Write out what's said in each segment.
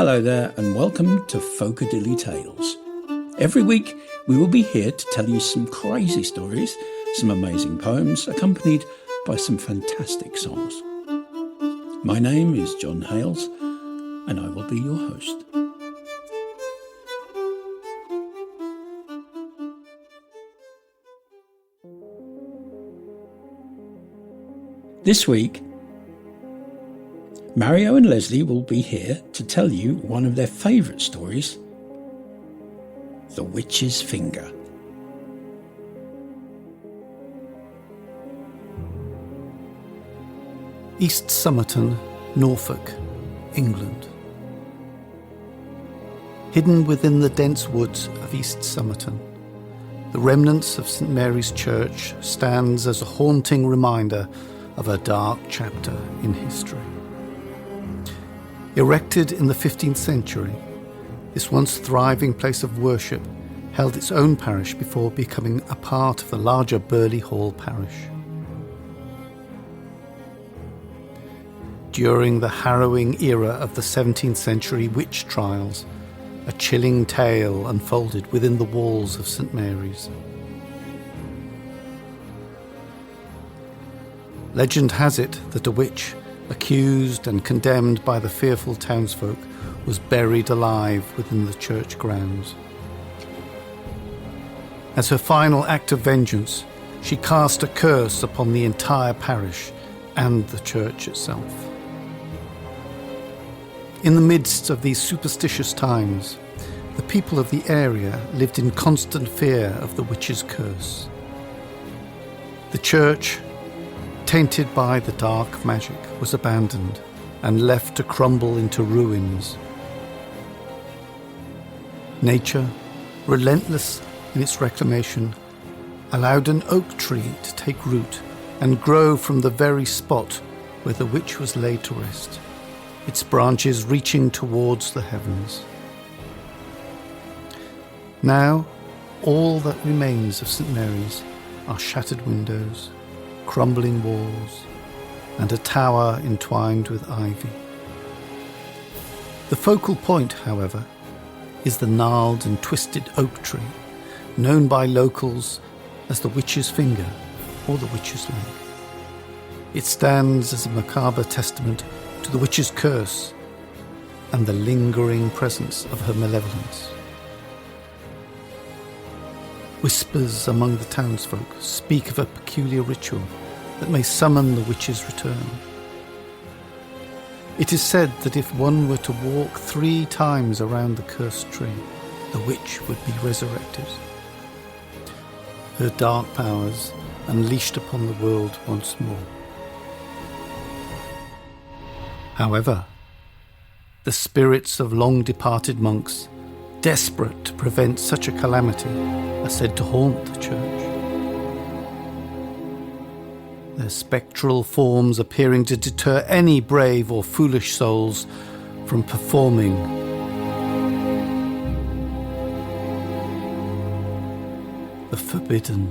Hello there and welcome to Folk-a-Dilly Tales. Every week we will be here to tell you some crazy stories, some amazing poems accompanied by some fantastic songs. My name is John Hales and I will be your host. This week, Mario and Leslie will be here to tell you one of their favourite stories, The Witch's Finger. East Somerton, Norfolk, England. Hidden within the dense woods of East Somerton, the remnants of St Mary's Church stands as a haunting reminder of a dark chapter in history. Erected in the 15th century, this once thriving place of worship held its own parish before becoming a part of the larger Burley Hall parish. During the harrowing era of the 17th century witch trials, a chilling tale unfolded within the walls of St Mary's. Legend has it that a witch, accused and condemned by the fearful townsfolk, was buried alive within the church grounds. As her final act of vengeance, she cast a curse upon the entire parish and the church itself. In the midst of these superstitious times, the people of the area lived in constant fear of the witch's curse. The church, tainted by the dark magic, was abandoned and left to crumble into ruins. Nature, relentless in its reclamation, allowed an oak tree to take root and grow from the very spot where the witch was laid to rest, its branches reaching towards the heavens. Now, all that remains of St Mary's are shattered windows, crumbling walls, and a tower entwined with ivy. The focal point, however, is the gnarled and twisted oak tree, known by locals as the Witch's Finger or the Witch's Leg. It stands as a macabre testament to the witch's curse and the lingering presence of her malevolence. Whispers among the townsfolk speak of a peculiar ritual that may summon the witch's return. It is said that if one were to walk 3 times around the cursed tree, the witch would be resurrected, her dark powers unleashed upon the world once more. However, the spirits of long-departed monks, desperate to prevent such a calamity, are said to haunt the church, their spectral forms appearing to deter any brave or foolish souls from performing the forbidden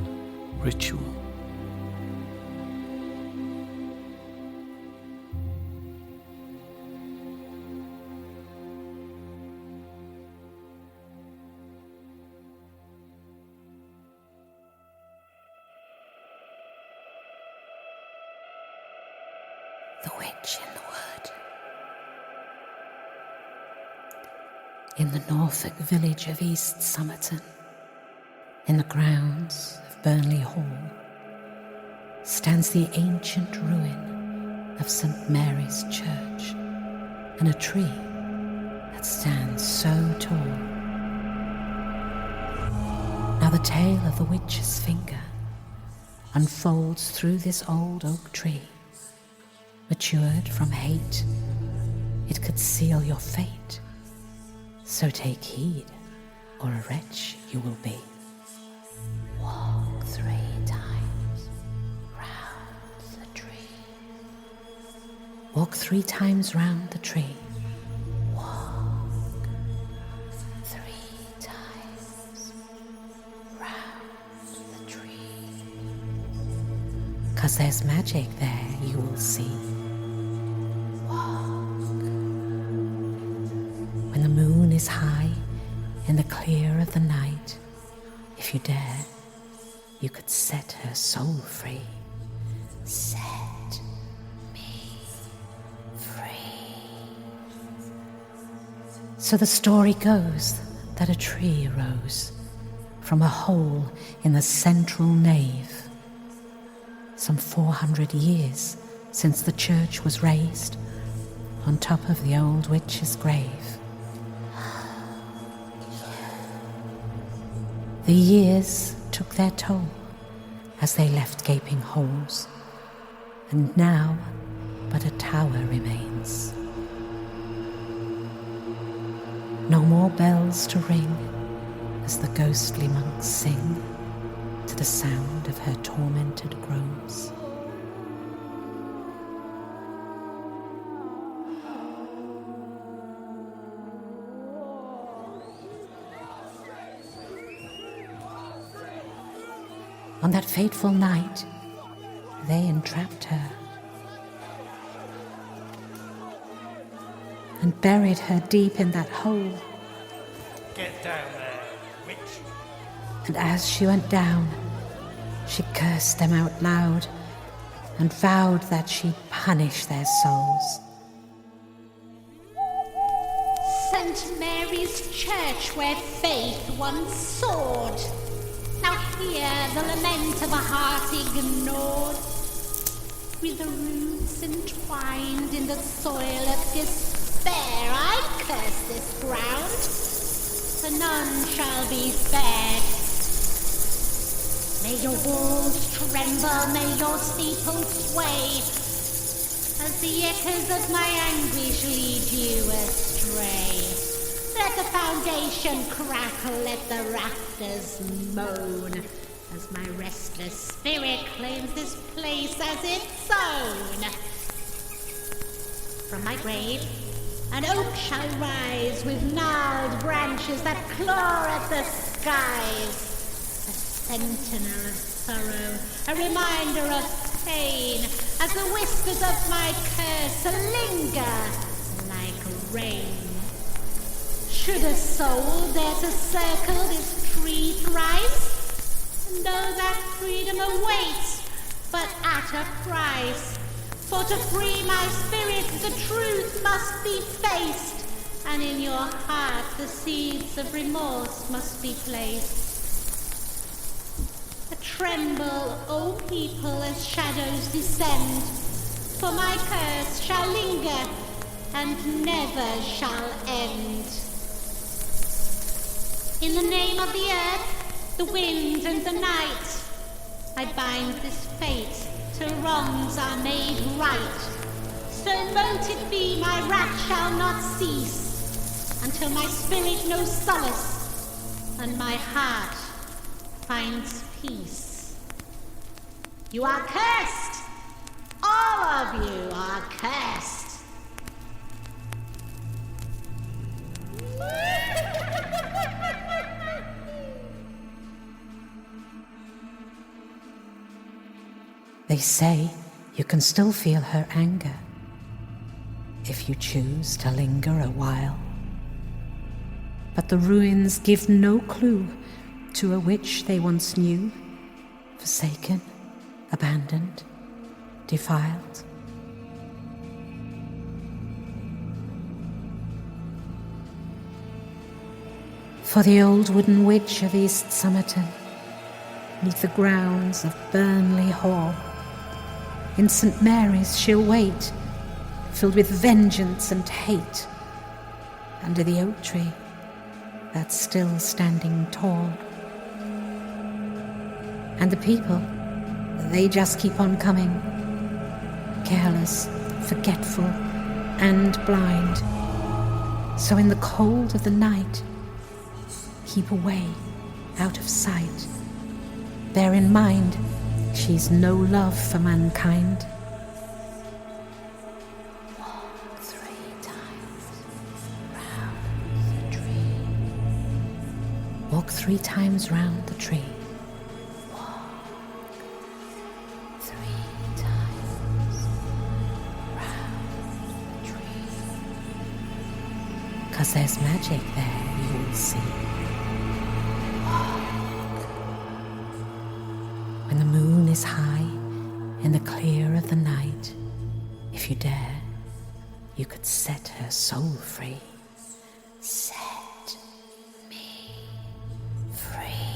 ritual. The Witch in the Wood. In the Norfolk village of East Somerton, in the grounds of Burnley Hall, stands the ancient ruin of St Mary's Church, and a tree that stands so tall. Now the tale of the Witch's Finger unfolds through this old oak tree. Matured from hate, it could seal your fate. So take heed, or a wretch you will be. Walk 3 times round the tree. Walk 3 times round the tree. Walk 3 times round the tree. 'Cause there's magic there you will see. moon is high in the clear of the night, if you dare, you could set her soul free. Set me free. So the story goes that a tree arose from a hole in the central nave, some 400 years since the church was raised, on top of the old witch's grave. The years took their toll as they left gaping holes, and now but a tower remains. No more bells to ring as the ghostly monks sing to the sound of her tormented groans. On that fateful night, they entrapped her and buried her deep in that hole. Get down there, witch. And as she went down, she cursed them out loud and vowed that she'd punish their souls. St. Mary's Church, where faith once soared, now hear the lament of a heart ignored. With the roots entwined in the soil of despair, I curse this ground, for none shall be spared. May your walls tremble, may your steeples sway, as the echoes of my anguish lead you astray. Let the foundation crackle, let the rafters moan, as my restless spirit claims this place as its own. From my grave, an oak shall rise with gnarled branches that claw at the skies. A sentinel of sorrow, a reminder of pain, as the whispers of my curse linger like rain. Should a soul dare to circle this tree thrice, know that freedom awaits, but at a price. For to free my spirit, the truth must be faced, and in your heart the seeds of remorse must be placed. Tremble, O people, as shadows descend, for my curse shall linger and never shall end. In the name of the earth, the wind and the night, I bind this fate till wrongs are made right. So mote it be, my wrath shall not cease, until my spirit knows solace and my heart finds peace. You are cursed! All of you are cursed! They say you can still feel her anger if you choose to linger a while. But the ruins give no clue to a witch they once knew, forsaken, abandoned, defiled. For the old wooden witch of East Somerton, 'neath the grounds of Burnley Hall, in St. Mary's she'll wait, filled with vengeance and hate, under the oak tree that's still standing tall. And the people, they just keep on coming, careless, forgetful, and blind. So in the cold of the night, keep away, out of sight. Bear in mind, she's no love for mankind. Walk 3 times round the tree. Walk 3 times round the tree. Walk 3 times round the tree. 'cause there's magic there, you'll see. When the moon is high in the clear of the night, if you dare, you could set her soul free. Set me free.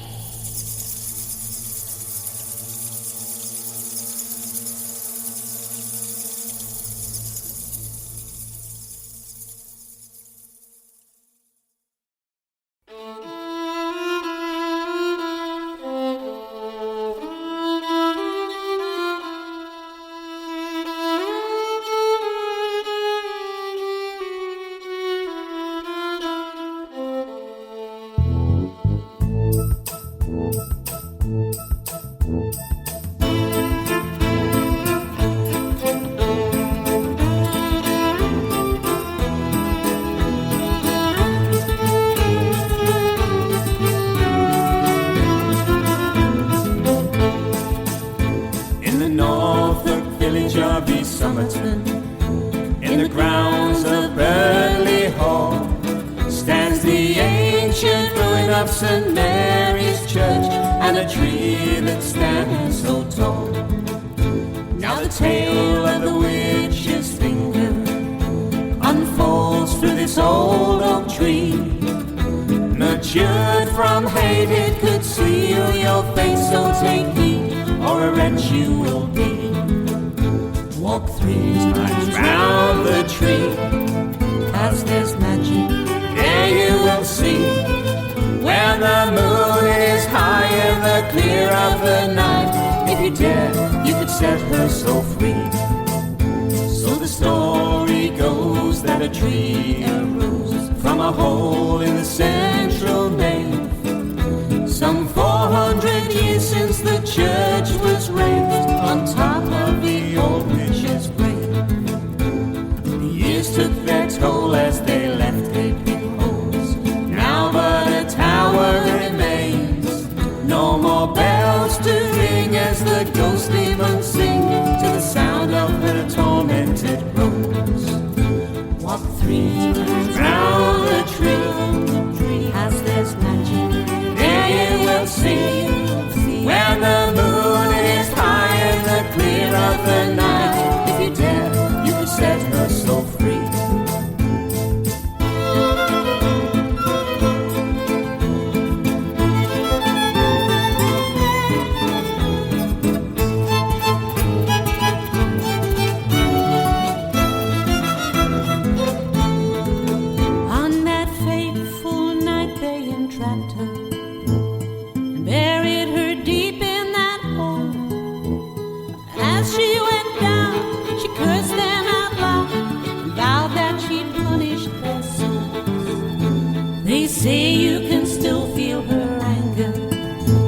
of East Somerton, in the grounds of Burnley Hall, stands the ancient ruin of St. Mary's Church, and a tree that stands so tall. Now the tale of the witch's finger unfolds through this old oak tree. Nurtured from hate, it could seal your fate, so take heed, or a wretch you will be. Walk 3 times round the tree, as there's magic, there you will see. Where the moon is high in the clear of the night, if you dare, you could set her so free. So the story goes that a tree arose from a hole in the central nave, some 400 years since the church was raised on top of the old witch's grave. The years took their toll as they left gaping holes. Now but a tower remains, no more bells to ring as the ghost demons sing to the sound of her tormented rose. Walk 3 times round the tree, as there's magic, there you will see. When the moon is high in the clear of the night, if you dare, you could set her so free. Say you can still feel her anger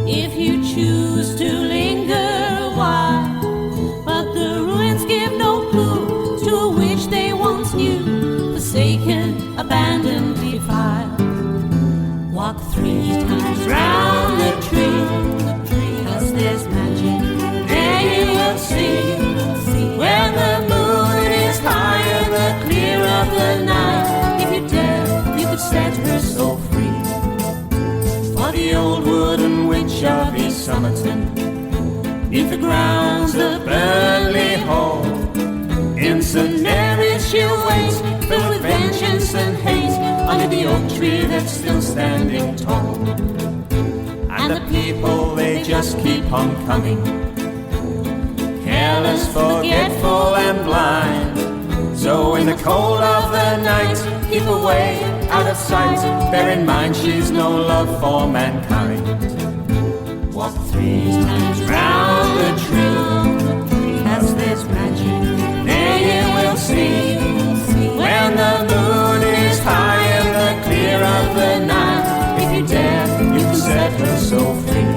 if you choose to linger a while, but the ruins give no clue to a witch they once knew, forsaken, abandoned, defiled. Walk 3 times round the tree, cause there's magic, there you will see. When the moon is high in the clear of the night, if you dare, you could set her so free. For the old wooden witch of East Somerton, neath the grounds of Burnley Hall, in St. Mary's she'll wait, filled with vengeance and hate, under the oak tree that's still standing tall. And the people, they just keep on coming, careless, forgetful and blind. So in the cold of the night, keep away, out of sight, bear in mind she's no love for mankind. Walk 3 times round the tree, as there's magic, there you will see. When the moon is high in the clear of the night, if you dare, you can set her so free.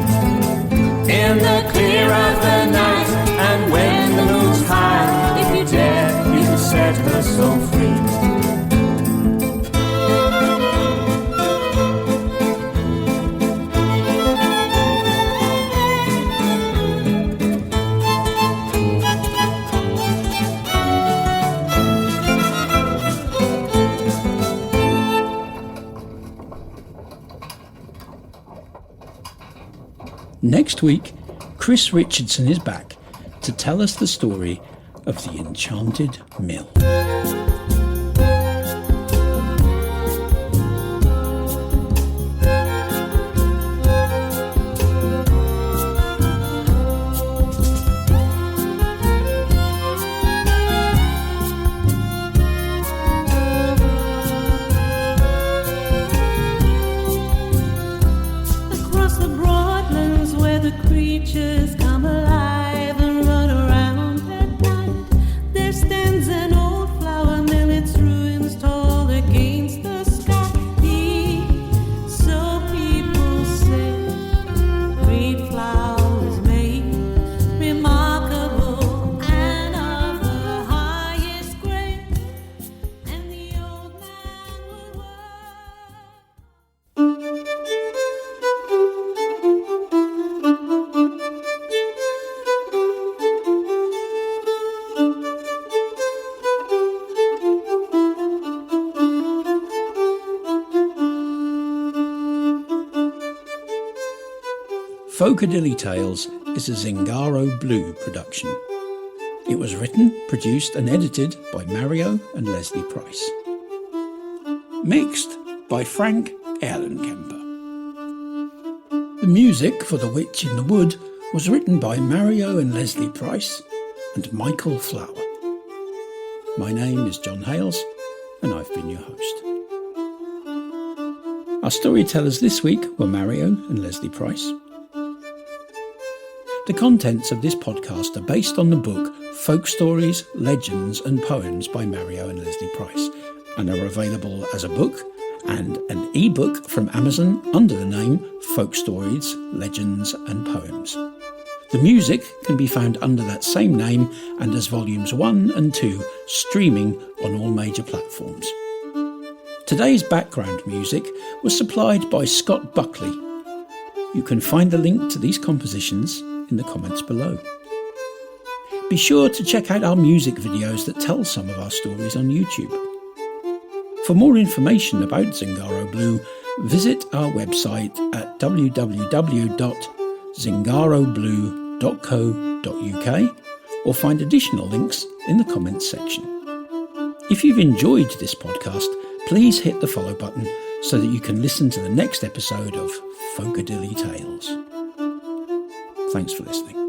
In the clear of the night, and when the moon's high, if you dare, you can set her so free. Next week, Chris Richardson is back to tell us the story of the Enchanted Mill. Folk-a-Dilly Tales is a Zingaro Blue production. It was written, produced and edited by Mario and Lesley Price. Mixed by Frank Erlenkämper. The music for The Witch in the Wood was written by Mario and Lesley Price and Michael Flower. My name is John Hales and I've been your host. Our storytellers this week were Mario and Lesley Price. The contents of this podcast are based on the book Folk Stories, Legends and Poems by Mario and Lesley Price and are available as a book and an e-book from Amazon under the name Folk Stories, Legends and Poems. The music can be found under that same name and as volumes 1 and 2 streaming on all major platforms. Today's background music was supplied by Scott Buckley. You can find the link to these compositions in the comments below. Be sure to check out our music videos that tell some of our stories on YouTube. For more information about Zingaro Blue, visit our website at www.zingaroblue.co.uk or find additional links in the comments section. If you've enjoyed this podcast, please hit the follow button so that you can listen to the next episode of Folk-a-Dilly Tales. Thanks for listening.